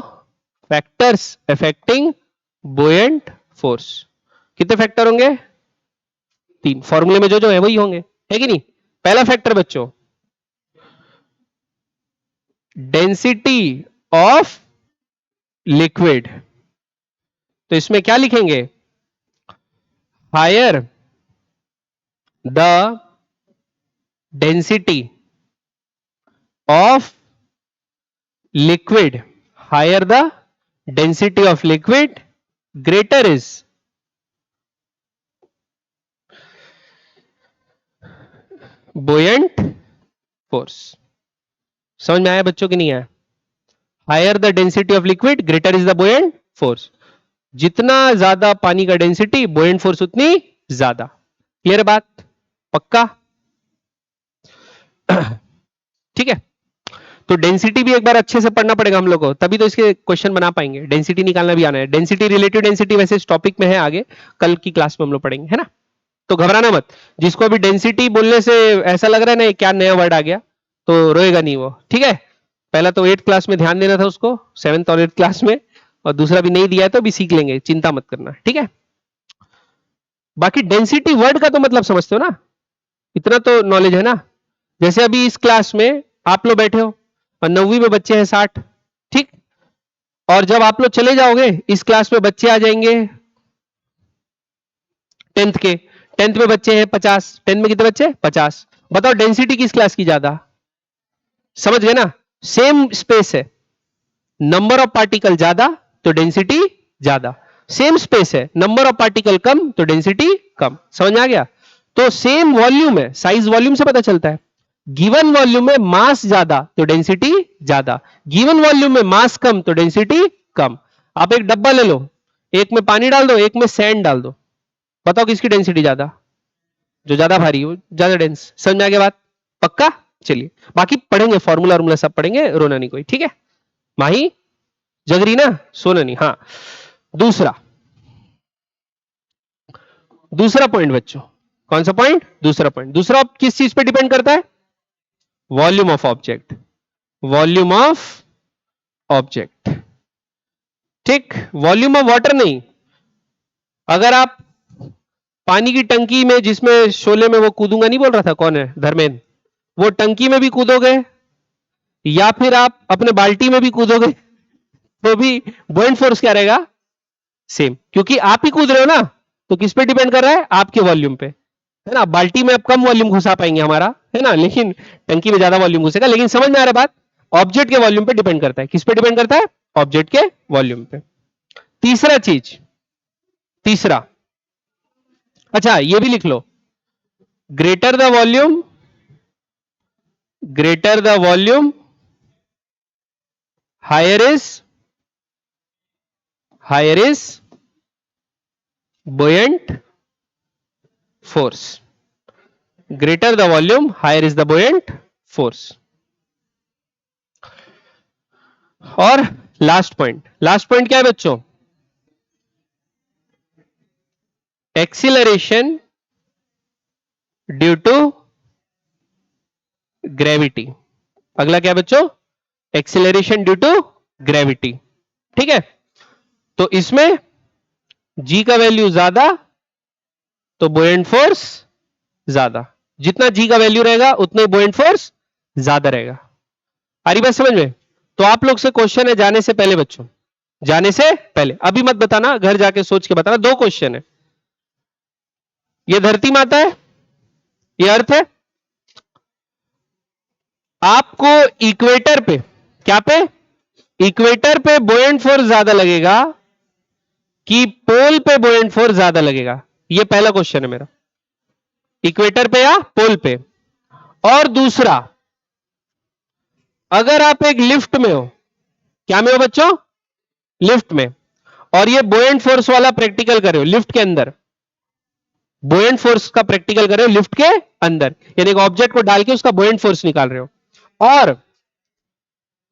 Factors affecting buoyant force. कितने फैक्टर होंगे? तीन। फॉर्मूले में जो जो है वही होंगे, है कि नहीं? पहला फैक्टर बच्चों, डेंसिटी ऑफ लिक्विड। तो इसमें क्या लिखेंगे? Higher the density of liquid, higher the density of liquid, greater is buoyant force. समझ में आया बच्चों कि नहीं आया? Higher the density of liquid, greater is the buoyant force. जितना ज्यादा पानी का डेंसिटी, बुओयंट फोर्स उतनी ज्यादा। क्लियर बात? पक्का? ठीक है। तो डेंसिटी भी एक बार अच्छे से पढ़ना पड़ेगा हम लोग को, तभी तो इसके क्वेश्चन बना पाएंगे। डेंसिटी निकालना भी आना है। डेंसिटी, रिलेटिव डेंसिटी वैसे इस टॉपिक में है, आगे कल की क्लास में हम लोग पढ़ेंगे, है ना? तो घबराना मत। जिसको अभी डेंसिटी बोलने से ऐसा लग रहा है ना क्या नया वर्ड आ गया, तो रोएगा नहीं वो, ठीक है? पहला तो 8th क्लास में ध्यान देना था उसको, 7th और 8th क्लास में, और दूसरा भी नहीं दिया है तो भी सीख लेंगे, चिंता मत करना, ठीक है? बाकी डेंसिटी वर्ड का तो मतलब समझते हो ना, इतना तो नॉलेज है ना। जैसे अभी इस क्लास में आप लोग बैठे हो और 9वीं में बच्चे हैं 60, ठीक, और जब आप लोग चले जाओगे इस क्लास में बच्चे आ जाएंगे 10th के। 10th में बच्चे हैं 50, 10th में कितने बच्चे? 50। बताओ डेंसिटी किस क्लास की ज्यादा? समझ गए ना? सेम स्पेस है, नंबर ऑफ पार्टिकल ज्यादा तो डेंसिटी ज्यादा। सेम स्पेस है, नंबर ऑफ पार्टिकल कम तो डेंसिटी कम। समझ में आ गया? तो सेम वॉल्यूम है, साइज वॉल्यूम से पता चलता है। गिवन वॉल्यूम में मास ज्यादा तो डेंसिटी ज्यादा, गिवन वॉल्यूम में मास कम तो डेंसिटी कम। आप एक डब्बा ले लो, एक में पानी डाल दो, एक में सैंड डाल दो, बताओ किसकी डेंसिटी ज्यादा? जो ज्यादा भारी हो, ज्यादा डेंस। समझ में आ गया बात? पक्का? चलिए, बाकी पढ़ेंगे, फॉर्मूला वॉर्मूला सब पढ़ेंगे, रोना नहीं कोई, ठीक है? माही जग रही ना, सोना नहीं। हाँ, दूसरा, दूसरा पॉइंट बच्चों, कौन सा पॉइंट? दूसरा पॉइंट। दूसरा किस चीज पे डिपेंड करता है? Volume of object, volume of object, ठीक, वॉल्यूम ऑफ वाटर नहीं। अगर आप पानी की टंकी में, जिसमें शोले में वो कूदूंगा नहीं बोल रहा था, कौन है? धर्मेंद्र। वो टंकी में भी कूदोगे या फिर आप अपने बाल्टी में भी कूदोगे, तो भी बुओयंट फोर्स क्या रहेगा? सेम, क्योंकि आप ही कूद रहे हो ना। तो किस पे डिपेंड कर रहा है? आपके वॉल्यूम पे, है ना? बाल्टी में आप कम वॉल्यूम घुसा पाएंगे हमारा, है ना, लेकिन टंकी में ज्यादा वॉल्यूम घुसेगा। लेकिन समझ में आ रहा है बात? ऑब्जेक्ट के वॉल्यूम पे डिपेंड करता है। किस पे डिपेंड करता है? ऑब्जेक्ट के वॉल्यूम पे। तीसरा चीज, तीसरा, अच्छा ये भी लिख लो, greater the volume, greater the volume higher is, higher is buoyant force. Greater the volume higher is the buoyant force. और लास्ट पॉइंट, लास्ट पॉइंट क्या है बच्चों? Acceleration due to gravity. अगला क्या है बच्चों? एक्सीलरेशन ड्यू टू ग्रेविटी, ठीक है? तो इसमें जी का वैल्यू ज्यादा तो बुओयंट फोर्स ज्यादा। जितना जी का वैल्यू रहेगा उतना ही बुओयंट फोर्स ज्यादा रहेगा। आ रही बात समझ में? तो आप लोग से क्वेश्चन है जाने से पहले बच्चों, जाने से पहले, अभी मत बताना, घर जाके सोच के बताना। दो क्वेश्चन है। ये धरती माता है, ये अर्थ है। आपको इक्वेटर पे, क्या पे? इक्वेटर पे बुओयंट फोर्स ज्यादा लगेगा कि पोल पे बुओयंट फोर्स ज्यादा लगेगा? ये पहला क्वेश्चन है मेरा, इक्वेटर पे या पोल पे। और दूसरा, अगर आप एक लिफ्ट में हो, क्या में हो बच्चों? लिफ्ट में, और ये बोएंट फोर्स वाला प्रैक्टिकल कर रहे हो लिफ्ट के अंदर, बोएंट फोर्स का प्रैक्टिकल कर रहे हो लिफ्ट के अंदर, यानी एक ऑब्जेक्ट को डाल के उसका बोएंट फोर्स निकाल रहे हो, और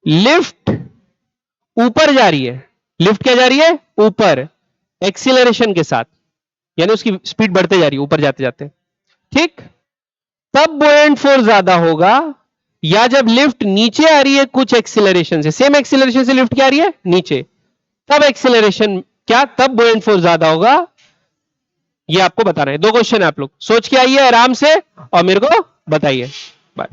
लिफ्ट ऊपर जा रही है, लिफ्ट क्या जा रही है? ऊपर, एक्सीलरेशन के साथ, यानी उसकी स्पीड बढ़ते जा रही है ऊपर जाते जाते, ठीक? तब बुओयंट फोर्स ज्यादा होगा, या जब लिफ्ट नीचे आ रही है कुछ एक्सीलरेशन से, सेम एक्सीलरेशन से लिफ्ट क्या आ रही है? नीचे, तब एक्सीलरेशन क्या, तब बुओयंट फोर्स ज्यादा होगा। ये आपको बताना है। दो क्वेश्चन है, आप लोग सोच के आइए आराम से और मेरे को बताइए। बाय।